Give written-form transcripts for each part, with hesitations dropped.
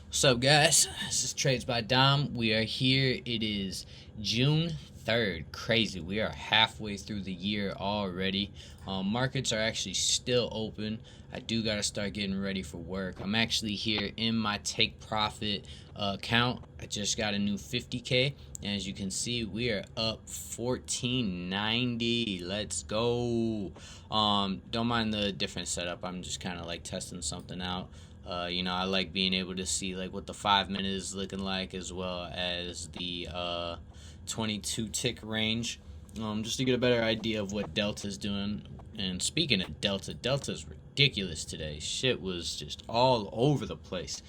What's up, guys? This is Trades by Dom. We are here. It is June 3rd. Crazy. We are halfway through the year already. Markets are actually still open. I do got to start getting ready for work. I'm actually here in my take profit account. I just got a new 50K. And as you can see, we are up 1490. Let's go. Don't mind the different setup. I'm just kind of like testing something out. I like being able to see like what the 5 minute is looking like, as well as the 22 tick range, just to get a better idea of what Delta's doing. And speaking of Delta, Delta's ridiculous today. Shit was just all over the place.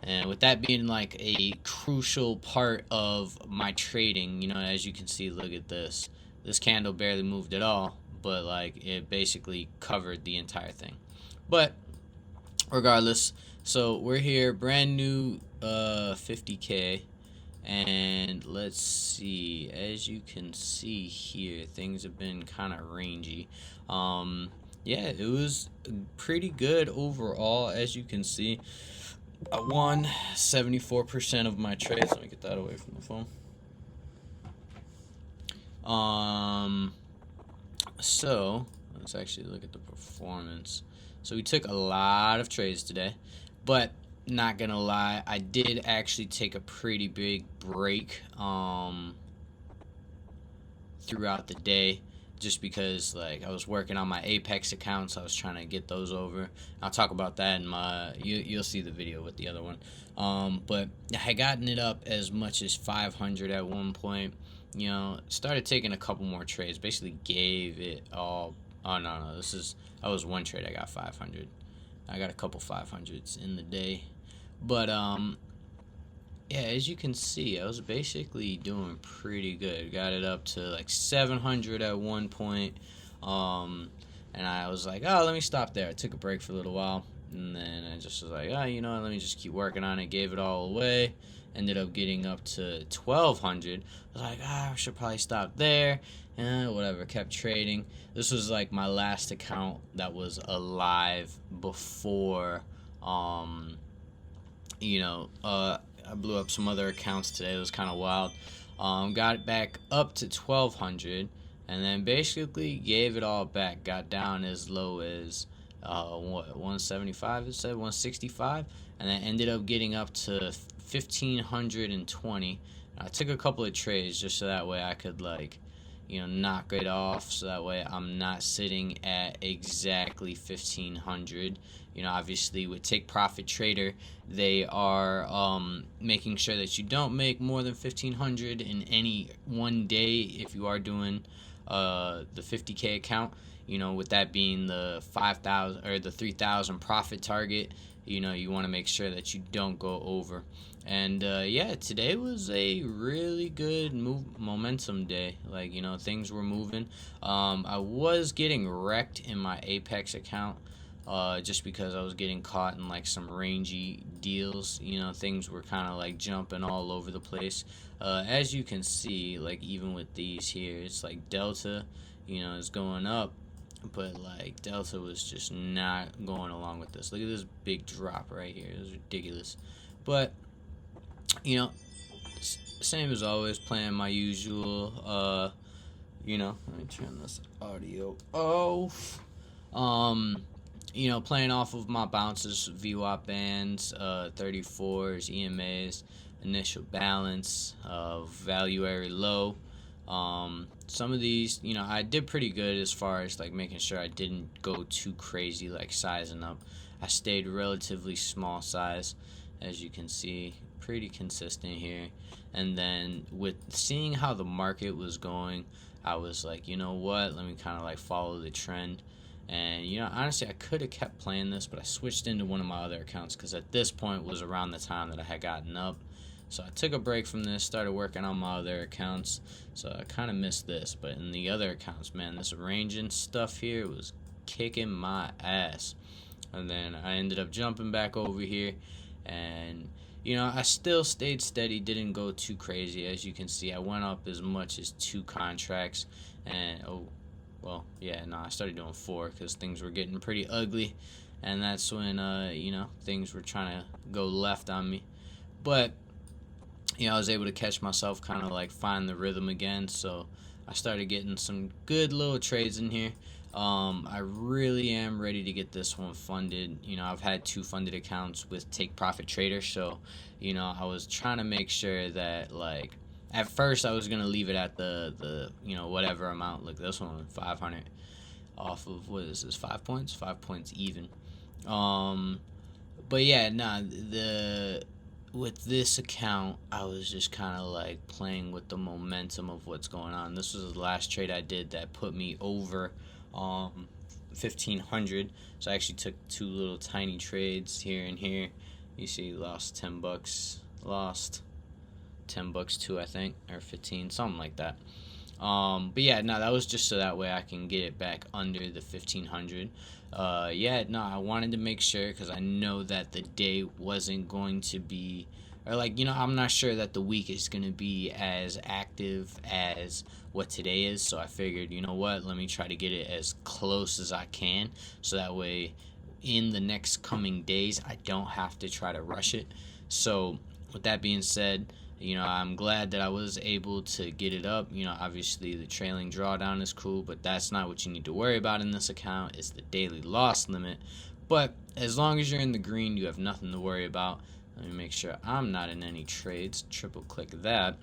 And with that being like a crucial part of my trading, as you can see, look at this. This candle barely moved at all, but like it basically covered the entire thing. But regardless, so we're here, brand new 50K, and let's see. As you can see here, things have been kind of rangy. Yeah, it was pretty good overall. As you can see, I won 74% of my trades. Let me get that away from the phone. So let's actually look at the performance. So we took a lot of trades today, but not gonna lie, I did actually take a pretty big break throughout the day, just because like I was working on my Apex accounts. I was trying to get those over. I'll talk about that in my you'll see the video with the other one. But I had gotten it up as much as 500 at one point. Started taking a couple more trades. Basically gave it all. Oh no, that was one trade. I got 500. I got a couple 500s in the day, but yeah, as you can see, I was basically doing pretty good. Got it up to like 700 at one point. And I was like, oh, let me stop there. I took a break for a little while, and then I just was like, oh, let me just keep working on it. Gave it all away. Ended up getting up to 1200. I was like, I should probably stop there. Whatever, kept trading. This was like my last account that was alive before, I blew up some other accounts today. It was kind of wild. Got it back up to 1200, and then basically gave it all back. Got down as low as 175. It said 165, and then ended up getting up to 1520. I took a couple of trades just so that way I could knock it off, so that way I'm not sitting at exactly 1500. Obviously with Take Profit Trader, they are making sure that you don't make more than 1500 in any one day if you are doing the 50K account. With that being the 5,000 or the 3,000 profit target, you want to make sure that you don't go over. And yeah, today was a really good momentum day. Things were moving. I was getting wrecked in my Apex account, just because I was getting caught in like some rangy deals. Things were kind of like jumping all over the place. As you can see, like even with these here, it's like Delta, is going up, but like Delta was just not going along with this. Look at this big drop right here. It was ridiculous. But same as always, playing my usual. Let me turn this audio off. Playing off of my bounces, VWAP bands, 34s, EMAs, initial balance, value area low. Some of these, I did pretty good as far as like making sure I didn't go too crazy, like sizing up. I stayed relatively small size, as you can see, pretty consistent here. And then with seeing how the market was going, I was like, you know what, let me kind of like follow the trend. And honestly, I could have kept playing this, but I switched into one of my other accounts because at this point was around the time that I had gotten up. So I took a break from this, started working on my other accounts. So I kind of missed this, but in the other accounts, man, this ranging stuff here was kicking my ass. And then I ended up jumping back over here, and I still stayed steady, didn't go too crazy. As you can see, I went up as much as 2 contracts, and I started doing 4 because things were getting pretty ugly. and that's when things were trying to go left on me. But I was able to catch myself, kind of like find the rhythm again. So I started getting some good little trades in here. I really am ready to get this one funded. I've had 2 funded accounts with Take Profit Trader, so I was trying to make sure that, like, at first I was gonna leave it at the whatever amount. Look, this one 500 off of, what is this, 5 points, 5 points even. But yeah, nah, the with this account, I was just kind of like playing with the momentum of what's going on. This was the last trade I did that put me over 1500. So I actually took 2 little tiny trades here and here. You see, lost $10, lost $10 too, I think, or 15, something like that. But yeah, no, that was just so that way I can get it back under the 1500. I wanted to make sure, because I know that the day wasn't going to be, or like, I'm not sure that the week is going to be as active as what today is. So I figured, let me try to get it as close as I can, so that way in the next coming days I don't have to try to rush it. So with that being said, I'm glad that I was able to get it up. Obviously the trailing drawdown is cool, but that's not what you need to worry about in this account. It's the daily loss limit. But as long as you're in the green, you have nothing to worry about. Let me make sure I'm not in any trades. Triple click that.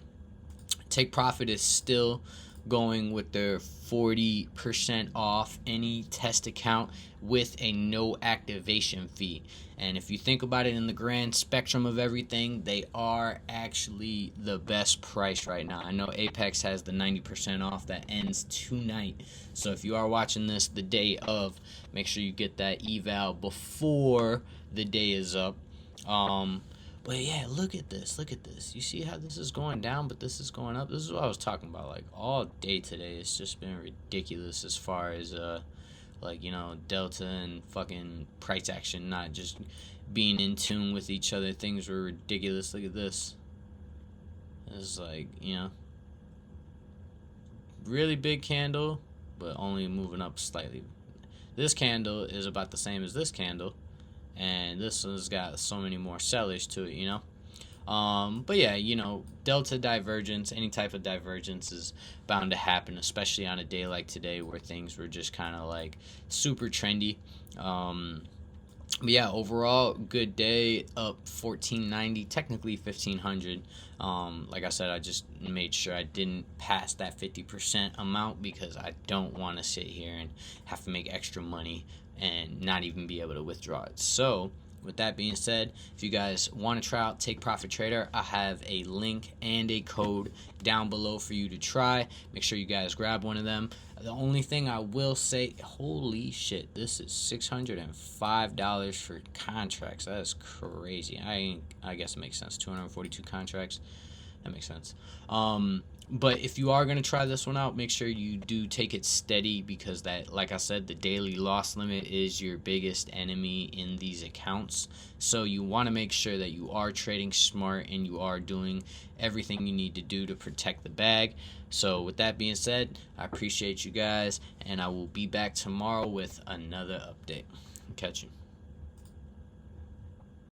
Take Profit is still going with their 40% off any test account with a no activation fee. And if you think about it in the grand spectrum of everything, they are actually the best price right now. I know Apex has the 90% off that ends tonight. So if you are watching this the day of, make sure you get that eval before the day is up. But yeah, look at this. You see how this is going down, but this is going up? This is what I was talking about. Like, all day today, it's just been ridiculous as far as, Delta and fucking price action not just being in tune with each other. Things were ridiculous. Look at this. It's like, really big candle, but only moving up slightly. This candle is about the same as this candle, and this one's got so many more sellers to it, but yeah, delta divergence, any type of divergence is bound to happen, especially on a day like today where things were just kind of like super trendy. But yeah, overall good day, up 1490, technically 1500. Like I said, I just made sure I didn't pass that 50% amount, because I don't want to sit here and have to make extra money and not even be able to withdraw it. So with that being said, if you guys want to try out Take Profit Trader, I have a link and a code down below for you to try. Make sure you guys grab one of them. The only thing I will say, holy shit, this is $605 for contracts. That is crazy. I guess it makes sense. 242 contracts. That makes sense. But if you are going to try this one out, make sure you do take it steady, because that, like I said, the daily loss limit is your biggest enemy in these accounts. So you want to make sure that you are trading smart and you are doing everything you need to do to protect the bag. So with that being said, I appreciate you guys, and I will be back tomorrow with another update. Catch you.